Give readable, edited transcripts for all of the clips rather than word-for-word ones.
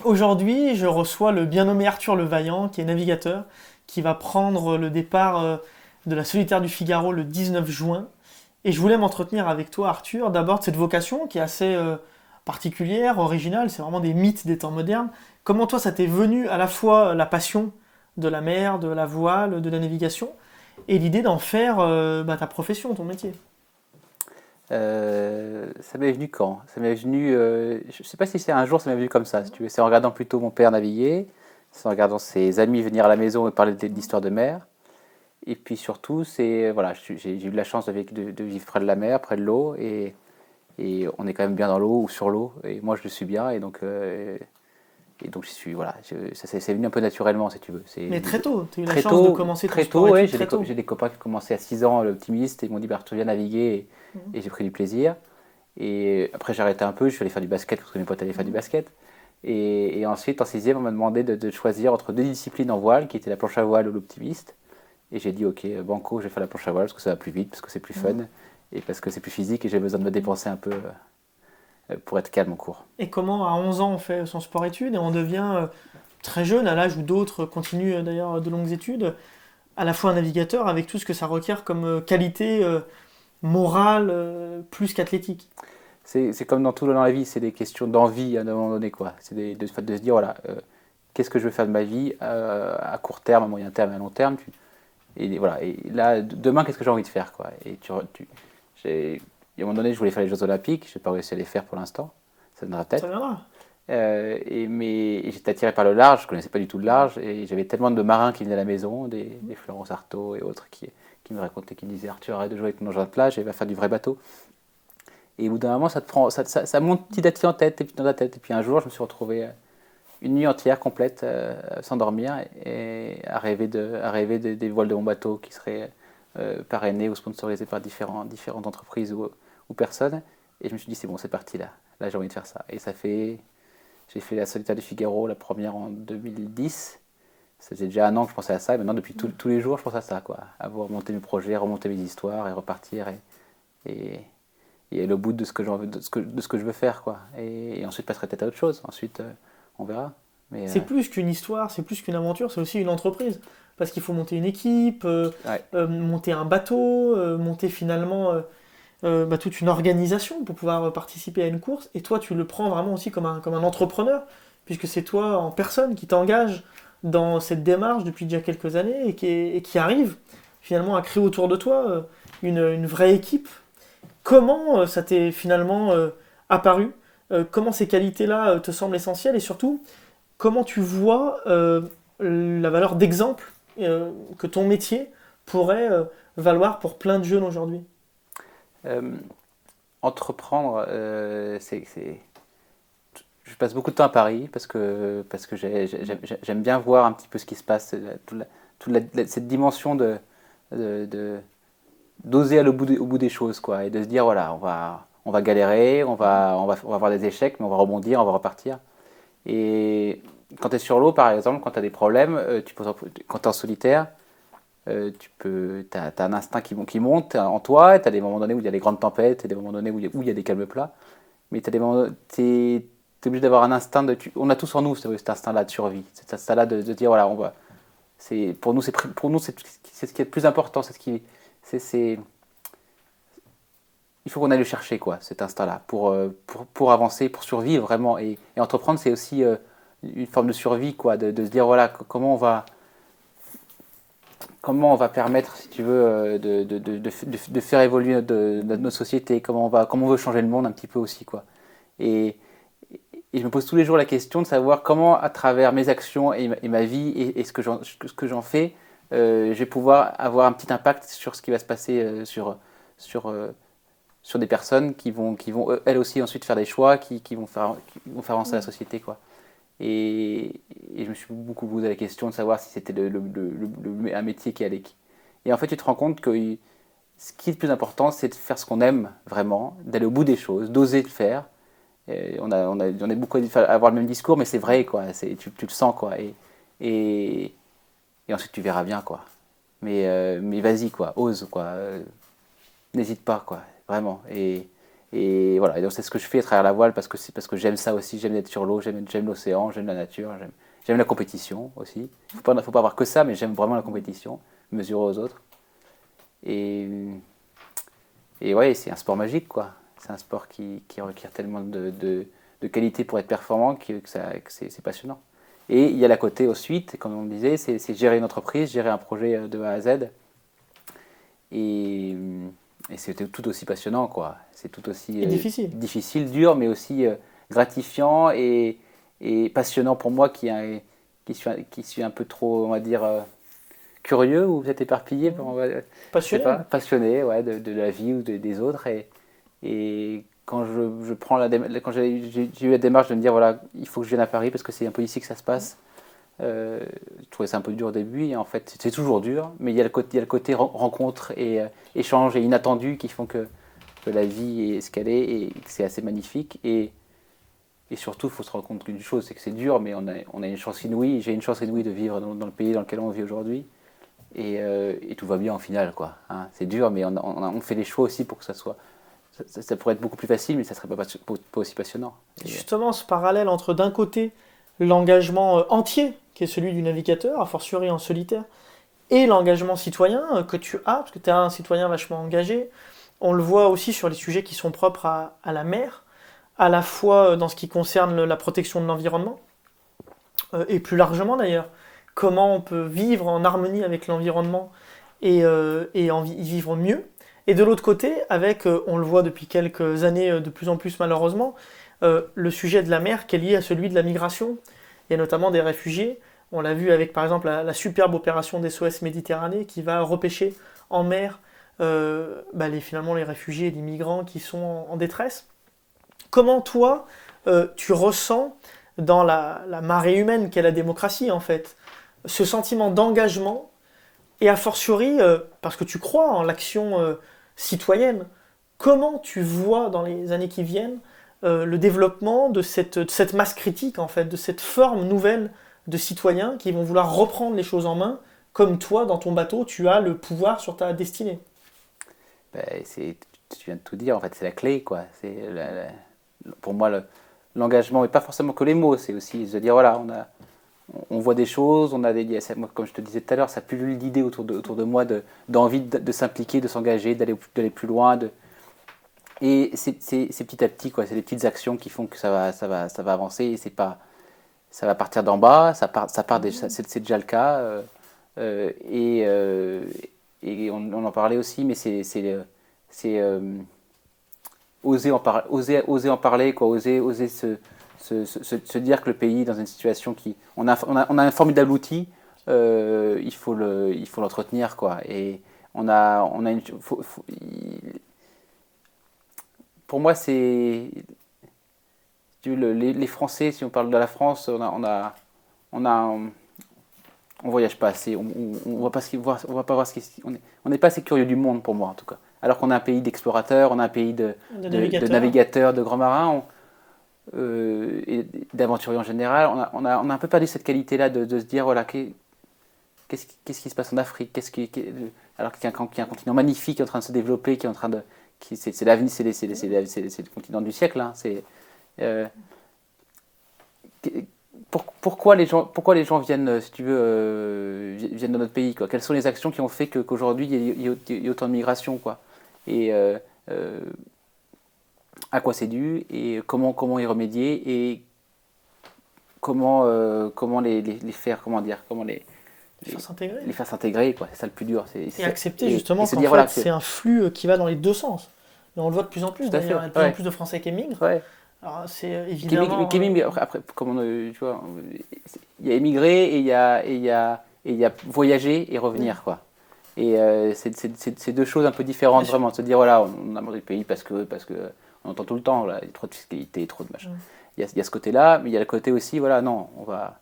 Aujourd'hui, je reçois le bien nommé Arthur Levaillant, qui est navigateur, qui va prendre le départ de la Solitaire du Figaro le 19 juin. Et je voulais m'entretenir avec toi, Arthur, d'abord de cette vocation qui est assez particulière, originale, c'est vraiment des mythes des temps modernes. Comment toi, ça t'est venu à la fois la passion de la mer, de la voile, de la navigation, et l'idée d'en faire ta profession, ton métier? Ça m'est venu quand? Ça m'est venu, je sais pas si c'est un jour, ça m'est venu comme ça, si tu veux. C'est en regardant plutôt mon père naviguer, c'est en regardant ses amis venir à la maison et parler d'histoire de mer. Et puis surtout, c'est voilà, j'ai eu de la chance de vivre près de la mer, près de l'eau, et on est quand même bien dans l'eau ou sur l'eau. Et moi, je le suis bien, et donc j'y suis. Voilà, c'est venu un peu naturellement, si tu veux. Mais très tôt, tu as eu la Très chance de tôt, commencer ton très tôt, ouais, sport-études très tôt. j'ai des copains qui commençaient à 6 ans, l'optimiste, et ils m'ont dit, bah, tu viens naviguer, Mhm. et j'ai pris du plaisir. Et après, j'ai arrêté un peu, je suis allé faire du basket parce que mes potes allaient faire du Mhm. basket. Et ensuite, en sixième, on m'a demandé de choisir entre deux disciplines en voile, qui étaient la planche à voile ou l'optimiste. Et j'ai dit, ok, banco, je vais faire la planche à voile parce que ça va plus vite, parce que c'est plus fun, Mhm. et parce que c'est plus physique, et j'ai besoin de me dépenser un peu pour être calme en cours. Et comment, à 11 ans, on fait son sport-études et on devient très jeune, à l'âge où d'autres continuent d'ailleurs de longues études, à la fois un navigateur avec tout ce que ça requiert comme qualité morale plus qu'athlétique. C'est comme dans tout dans la vie, c'est des questions d'envie à un moment donné, quoi. De se dire, voilà, qu'est-ce que je veux faire de ma vie à court terme, à moyen terme et à long terme. Et voilà, et là, demain, qu'est-ce que j'ai envie de faire, quoi. À un moment donné, je voulais faire les Jeux Olympiques, je n'ai pas réussi à les faire pour l'instant, ça viendra Ça peut-être. viendra. Mais j'étais attiré par le large, je ne connaissais pas du tout le large, et j'avais tellement de marins qui venaient à la maison, des Florence Artaud et autres, qui me racontaient, qui me disaient, Arthur, arrête de jouer avec ton engin de plage et va faire du vrai bateau. Et au bout d'un moment, ça te prend, ça monte petit à petit en tête, et puis dans ta tête. Et puis un jour, je me suis retrouvé une nuit entière complète sans dormir et des voiles de mon bateau qui seraient parrainés ou sponsorisés par différentes entreprises ou personnes. Et je me suis dit, c'est bon, c'est parti là. Là, j'ai envie de faire ça. J'ai fait la Solitaire du Figaro, la première en 2010. Ça faisait déjà un an que je pensais à ça. Et maintenant, depuis tous les jours, je pense à ça, quoi. À remonter mes projets, remonter mes histoires et repartir et, et aller au bout de ce que, de ce que je veux faire, quoi. Et ensuite, passerai peut-être à autre chose. Ensuite, on verra. Mais C'est plus qu'une histoire, c'est plus qu'une aventure, c'est aussi une entreprise. Parce qu'il faut monter une équipe, ouais, monter un bateau, monter finalement toute une organisation pour pouvoir participer à une course. Et toi, tu le prends vraiment aussi comme un entrepreneur, puisque c'est toi en personne qui t'engage dans cette démarche depuis déjà quelques années et qui arrive finalement à créer autour de toi une vraie équipe. Comment ça t'est finalement apparu? Comment ces qualités-là te semblent essentielles et surtout, comment tu vois la valeur d'exemple que ton métier pourrait valoir pour plein de jeunes aujourd'hui? euh, entreprendre, je passe beaucoup de temps à Paris parce que j'aime bien voir un petit peu ce qui se passe, cette dimension de- d'oser aller au bout des choses, quoi, et de se dire, voilà, on va galérer, on va avoir des échecs, mais on va rebondir, on va repartir. Et quand tu es sur l'eau, par exemple, quand tu as des problèmes, quand tu es en solitaire, t'as un instinct qui monte en toi, tu as des moments donnés où il y a des grandes tempêtes, et des moments donnés où il y a des calmes plats, mais tu es obligé d'avoir un instinct on a tous en nous cet instinct-là de survie, cet instinct-là de dire, voilà, pour nous, c'est ce qui est le plus important, c'est, il faut qu'on aille le chercher, quoi, cet instinct-là, pour avancer, pour survivre vraiment. Et entreprendre, c'est aussi une forme de survie, quoi, de se dire, voilà, comment on va permettre, si tu veux, de faire évoluer notre société, comment on veut changer le monde un petit peu aussi, quoi. Et, et je me pose tous les jours la question de savoir comment, à travers mes actions et ma vie et ce que j'en fais, je vais pouvoir avoir un petit impact sur ce qui va se passer sur, euh, sur des personnes qui vont elles aussi ensuite faire des choix qui vont faire avancer la société, quoi. Et je me suis beaucoup posé la question de savoir si c'était un métier qui allait. Et en fait, tu te rends compte que ce qui est le plus important, c'est de faire ce qu'on aime vraiment, d'aller au bout des choses, d'oser le faire. Et on a beaucoup à avoir le même discours, mais c'est vrai, quoi. Tu le sens, quoi. Et, et ensuite, tu verras bien, quoi. Mais vas-y, quoi. Ose, quoi. N'hésite pas, quoi. Vraiment. Et voilà, et donc c'est ce que je fais à travers la voile parce que j'aime ça aussi, j'aime être sur l'eau, j'aime l'océan, j'aime la nature, j'aime la compétition aussi. Faut pas avoir que ça, mais j'aime vraiment la compétition, mesurer aux autres. Et, et ouais, c'est un sport magique, quoi. C'est un sport qui requiert tellement de qualité pour être performant que c'est passionnant. Et il y a la côté ensuite, comme on le disait, c'est gérer une entreprise, gérer un projet de A à Z. Et, et c'est tout aussi passionnant, quoi. C'est tout aussi difficile, dur, mais aussi gratifiant et passionnant pour moi qui suis un peu trop, on va dire, curieux ou peut-être éparpillé. Passionné. Passionné, ouais, de la vie ou des autres. Et quand je prends quand j'ai eu la démarche de me dire, voilà, il faut que je vienne à Paris parce que c'est un peu ici que ça se passe. Je trouvais ça un peu dur au début et en fait c'est toujours dur, mais il y a le côté rencontre et échange et inattendu qui font que la vie est ce qu'elle est et que c'est assez magnifique et surtout il faut se rendre compte d'une chose, c'est que c'est dur mais on a une chance inouïe, j'ai une chance inouïe de vivre dans le pays dans lequel on vit aujourd'hui et tout va bien en final, quoi, hein. C'est dur mais on fait les choix aussi pour que ça pourrait être beaucoup plus facile mais ça serait pas aussi passionnant. Justement ce parallèle entre d'un côté l'engagement entier qui est celui du navigateur, a fortiori en solitaire, et l'engagement citoyen que tu as, parce que tu es un citoyen vachement engagé. On le voit aussi sur les sujets qui sont propres à la mer, à la fois dans ce qui concerne la protection de l'environnement, et plus largement d'ailleurs, comment on peut vivre en harmonie avec l'environnement et y vivre mieux. Et de l'autre côté, avec, on le voit depuis quelques années de plus en plus malheureusement, le sujet de la mer qui est lié à celui de la migration, et notamment des réfugiés. On l'a vu avec par exemple la superbe opération d'SOS Méditerranée qui va repêcher en mer finalement les réfugiés et les migrants qui sont en détresse. Comment toi, tu ressens dans la marée humaine qu'est la démocratie en fait, ce sentiment d'engagement et a fortiori, parce que tu crois en l'action citoyenne, comment tu vois dans les années qui viennent le développement de cette masse critique, en fait, de cette forme nouvelle de citoyens qui vont vouloir reprendre les choses en main, comme toi, dans ton bateau, tu as le pouvoir sur ta destinée. Tu viens de tout dire, en fait, c'est la clé, quoi. Pour moi, l'engagement, et pas forcément que les mots, c'est aussi de dire, voilà, on voit des choses, moi, comme je te disais tout à l'heure, ça pullule d'idées autour de moi, d'envie de s'impliquer, de s'engager, d'aller plus loin, et c'est petit à petit, quoi. C'est les petites actions qui font que ça va avancer. Et ça va partir d'en bas. C'est déjà le cas. Et on en parlait aussi, mais c'est oser en parler, quoi. Oser se dire que le pays est dans une situation on a un formidable outil. Il faut l'entretenir, quoi. Et pour moi, les Français, si on parle de la France, on voyage pas assez, on va pas voir on n'est pas assez curieux du monde, pour moi en tout cas. Alors qu'on a un pays d'explorateurs, on a un pays de navigateurs, de grands marins, et d'aventuriers en général. On a un peu perdu cette qualité-là de se dire, voilà, qu'est-ce qui se passe en Afrique, alors qu'il y a un continent magnifique qui est en train de se développer, qui est en train de c'est l'avenir, c'est le continent du siècle, hein. Pourquoi les gens viennent, si tu veux, viennent dans notre pays, quoi. Quelles sont les actions qui ont fait qu'aujourd'hui il y a autant de migration, quoi. Et à quoi c'est dû et comment y remédier et comment les faire, comment les faire s'intégrer, quoi. C'est ça le plus dur. Et accepter justement qu'en fait, c'est un flux qui va dans les deux sens. Et on le voit de plus en plus, d'ailleurs. Il y a de plus en plus de Français qui émigrent. Ouais. Alors, c'est évidemment... Après, tu vois, il y a émigrer et il y a voyager et revenir, quoi. Et c'est deux choses un peu différentes, vraiment. Se dire, voilà, on a marre du pays parce que on entend tout le temps, là, il y a trop de fiscalité, trop de machin. Il y a ce côté-là, mais il y a le côté aussi, voilà, non, on va...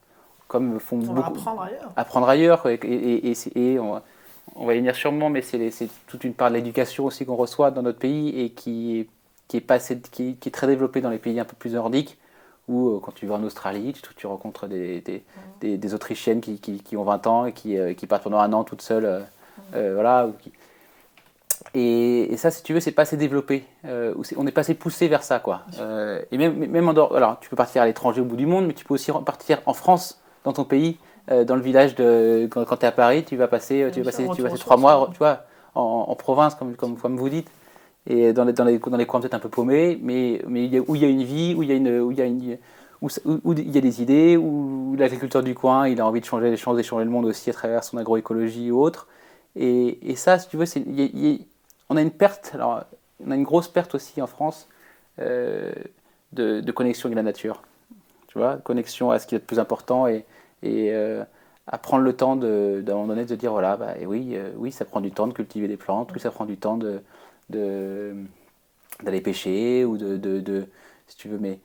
Comme font on beaucoup, va apprendre ailleurs, quoi, et on va y venir sûrement, mais c'est toute une part de l'éducation aussi qu'on reçoit dans notre pays et qui est très développée dans les pays un peu plus nordiques, où quand tu vas en Australie, tu rencontres des Autrichiennes qui ont 20 ans et qui partent pendant un an toutes seules, voilà. Et ça, si tu veux, c'est pas assez développé. On n'est pas assez poussé vers ça, quoi. Et même en dehors, alors, tu peux partir à l'étranger au bout du monde, mais tu peux aussi partir en France, dans ton pays, dans le village quand tu es à Paris, tu vas passer 3 mois, tu vois, en province, comme vous dites, et dans les coins peut-être un peu paumés, mais où il y a une vie, où il y a des idées, où l'agriculteur du coin, il a envie de changer les choses, d'échanger le monde aussi à travers son agroécologie ou autre. Et ça, si tu veux, on a une perte, alors on a une grosse perte aussi en France de connexion avec la nature. Tu vois, connexion à ce qui est le plus important et à prendre le temps d'un moment donné de dire voilà, bah, et oui, ça prend du temps de cultiver des plantes, oui, ça prend du temps d'aller pêcher ou si tu veux, mais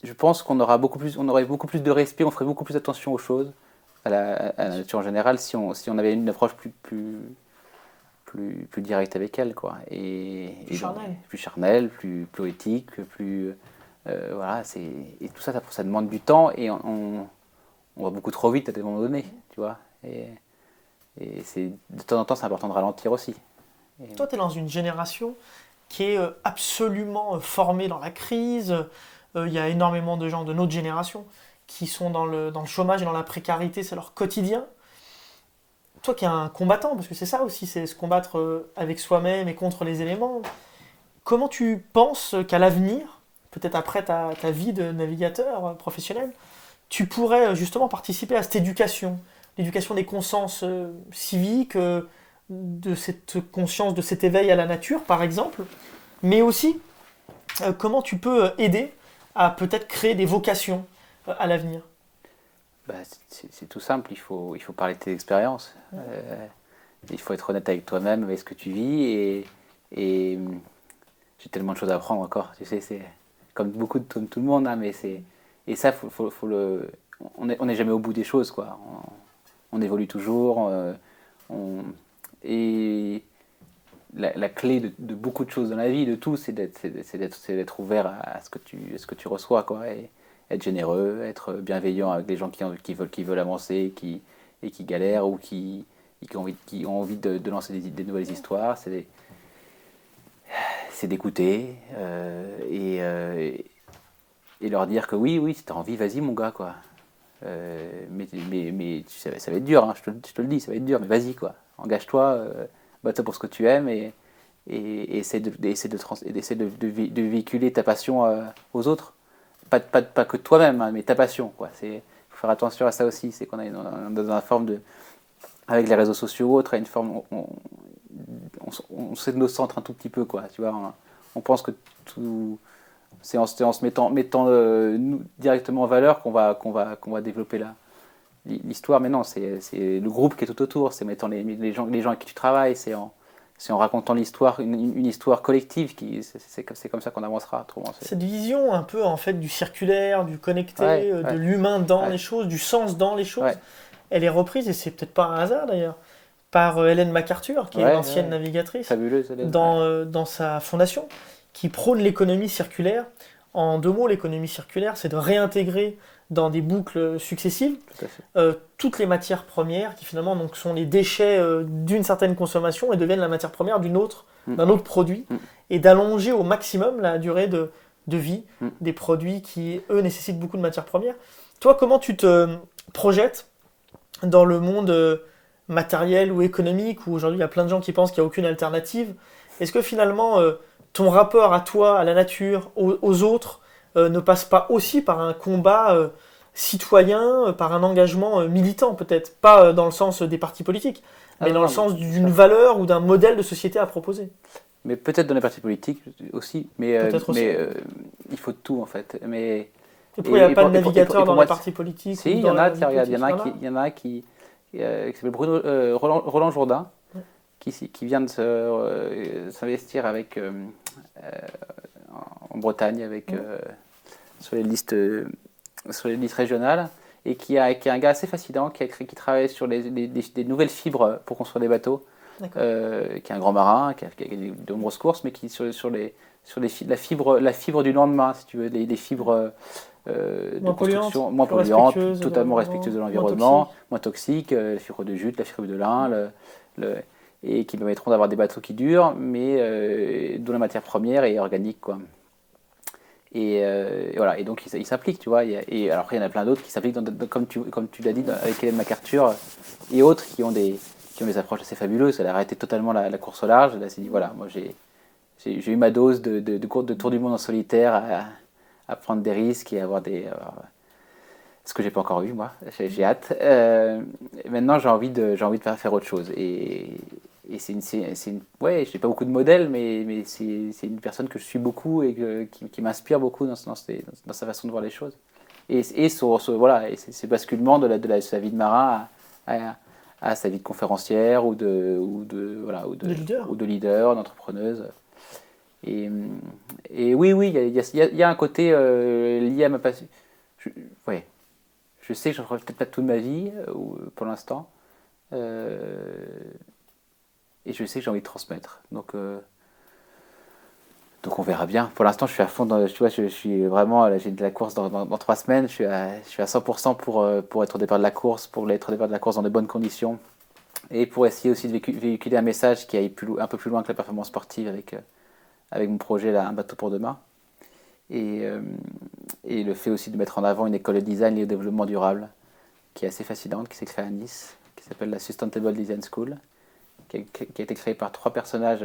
je pense qu'on aurait beaucoup plus de respect, on ferait beaucoup plus attention aux choses, à la nature en général, si on avait une approche plus directe avec elle, quoi. Plus charnelle, plus poétique, voilà, et tout ça, ça demande du temps et on va beaucoup trop vite à des moments donnés, tu vois. Et de temps en temps, c'est important de ralentir aussi. Toi, tu es dans une génération qui est absolument formée dans la crise. Il y a énormément de gens de notre génération qui sont dans le chômage et dans la précarité, c'est leur quotidien. Toi qui es un combattant, parce que c'est ça aussi, c'est se combattre avec soi-même et contre les éléments. Comment tu penses qu'à l'avenir, peut-être après ta vie de navigateur professionnel, tu pourrais justement participer à cette éducation, l'éducation des consciences civiques, de cette conscience, de cet éveil à la nature, par exemple, mais aussi comment tu peux aider à peut-être créer des vocations à l'avenir. Bah, c'est tout simple, il faut parler de tes expériences. Il faut être honnête avec toi-même, avec ce que tu vis. Et j'ai tellement de choses à apprendre encore. Tu sais, c'est comme beaucoup de tout le monde, hein, mais et ça, on n'est jamais au bout des choses, quoi. On évolue toujours. Et la clé de beaucoup de choses dans la vie, de tout, c'est d'être ouvert à ce que tu reçois, quoi. Et être généreux, être bienveillant avec les gens qui veulent avancer et qui galèrent ou qui ont envie de lancer des nouvelles histoires. C'est d'écouter et leur dire que oui, si t'as envie, vas-y mon gars, quoi. Mais ça va être dur, hein, je te le dis, ça va être dur, mais vas-y, quoi. Engage-toi, bats-toi pour ce que tu aimes et essaie de véhiculer ta passion aux autres. Pas que toi-même, hein, mais ta passion, quoi. Faut faire attention à ça aussi, c'est qu'on est dans une forme de... Avec les réseaux sociaux ou autres, à une forme... On s'énocentre un tout petit peu, quoi. Tu vois, on pense que tout... C'est en se mettant nous directement en valeur qu'on va développer l'histoire. Mais non, c'est le groupe qui est tout autour, c'est mettant les gens avec qui tu travailles, c'est en racontant l'histoire, une histoire collective, c'est comme ça qu'on avancera. Autrement, cette vision un peu en fait du circulaire, du connecté, de l'humain dans les choses, du sens dans les choses, elle est reprise, et c'est peut-être pas un hasard d'ailleurs, par Ellen MacArthur, qui est l'ancienne navigatrice, fabuleuse, dans sa fondation, qui prône l'économie circulaire. En 2 mots, l'économie circulaire, c'est de réintégrer dans des boucles successives toutes les matières premières qui finalement donc, sont les déchets d'une certaine consommation et deviennent la matière première d'un autre produit, et d'allonger au maximum la durée de vie des produits qui, eux, nécessitent beaucoup de matières premières. Toi, comment tu te projettes dans le monde matériel ou économique, où aujourd'hui il y a plein de gens qui pensent qu'il n'y a aucune alternative? Est-ce que finalement ton rapport à toi, à la nature, aux autres, ne passe pas aussi par un combat citoyen, par un engagement militant peut-être, pas dans le sens des partis politiques, mais dans le sens d'une valeur ou d'un modèle de société à proposer? Mais peut-être dans les partis politiques aussi, mais il faut tout en fait. Mais et pourquoi il n'y a pas de navigateur dans les partis politiques? Si, il y en a, il y en a qui s'appelle Roland Jourdain, qui vient de s'investir avec en Bretagne sur les listes régionales, et qui est un gars assez fascinant, qui travaille sur des nouvelles fibres pour construire des bateaux, qui est un grand marin, qui a de nombreuses courses, mais qui sur la fibre du lendemain, si tu veux, des fibres de construction moins polluantes, totalement respectueuses de l'environnement, moins toxiques, la fibre de jute, la fibre de lin, et qui permettront d'avoir des bateaux qui durent, mais dont la matière première est organique, quoi. Et voilà, et donc il s'implique, tu vois. Et alors après, il y en a plein d'autres qui s'impliquent, comme tu l'as dit, avec Hélène MacArthur et autres qui ont des approches assez fabuleuses. Elle a arrêté totalement la course au large. Elle s'est dit, voilà, moi j'ai eu ma dose de tour du monde en solitaire à prendre des risques et avoir ce que j'ai pas encore eu, moi. J'ai hâte. Maintenant, j'ai envie de faire autre chose. Et ouais, j'ai pas beaucoup de modèles, mais c'est une personne que je suis beaucoup et qui m'inspire beaucoup dans sa façon de voir les choses. Voilà, et ce basculement de sa vie de marin à sa vie de conférencière ou de leader, d'entrepreneuse. Et oui, il y a un côté lié à ma passion. Ouais, je sais que je ne ferai peut-être pas toute ma vie pour l'instant. Et je sais que j'ai envie de transmettre. Donc on verra bien. Pour l'instant, je suis à fond tu vois, je suis vraiment, là, j'ai de la course dans 3 semaines. Je suis à 100% pour être au départ de la course, pour être au départ de la course dans de bonnes conditions. Et pour essayer aussi de véhiculer un message qui aille un peu plus loin que la performance sportive avec mon projet, là, Un bateau pour demain. Et le fait aussi de mettre en avant une école de design et de développement durable qui est assez fascinante, qui s'est créée à Nice, qui s'appelle la Sustainable Design School, qui a été créée par 3 personnages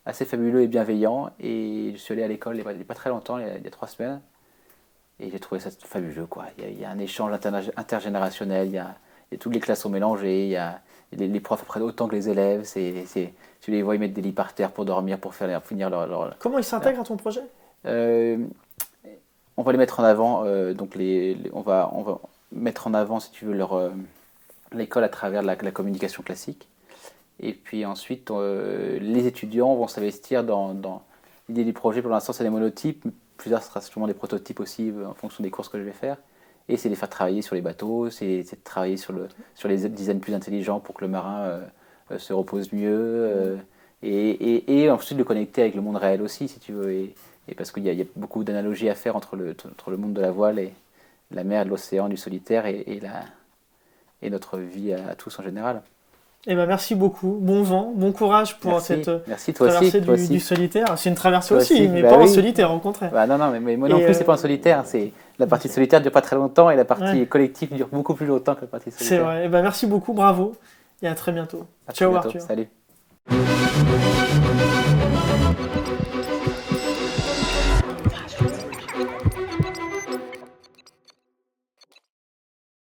assez fabuleux et bienveillants. Et je suis allé à l'école il n'y a pas très longtemps, il y a 3 semaines, et j'ai trouvé ça fabuleux, quoi. Il y a un échange intergénérationnel, il y a toutes les classes sont mélangées, il y a les profs apprennent autant que les élèves, tu les vois, ils mettent des lits par terre pour dormir, pour finir leur... Comment ils s'intègrent à ton projet? On va les mettre en avant, donc on va mettre en avant, si tu veux, l'école à travers la communication classique. Et puis ensuite, les étudiants vont s'investir dans l'idée du projet. Pour l'instant, c'est des monotypes, plusieurs sera sûrement des prototypes aussi en fonction des courses que je vais faire. Et c'est les faire travailler sur les bateaux, c'est de travailler sur les designs plus intelligents pour que le marin se repose mieux. Et ensuite le connecter avec le monde réel aussi, si tu veux. Et parce qu'il y a beaucoup d'analogies à faire entre le monde de la voile et la mer, de l'océan, du solitaire et notre vie à tous en général. Eh ben merci beaucoup, bon vent, bon courage pour cette Merci, toi traversée aussi. du solitaire. C'est une traversée toi aussi, mais bah pas oui. en solitaire, au contraire. Bah non, mais moi non plus, c'est pas en solitaire. La partie solitaire dure pas très longtemps et la partie Ouais. collective dure beaucoup plus longtemps que la partie solitaire. C'est vrai. Eh ben merci beaucoup, bravo, et à très bientôt. À très Ciao bientôt. Arthur. Salut.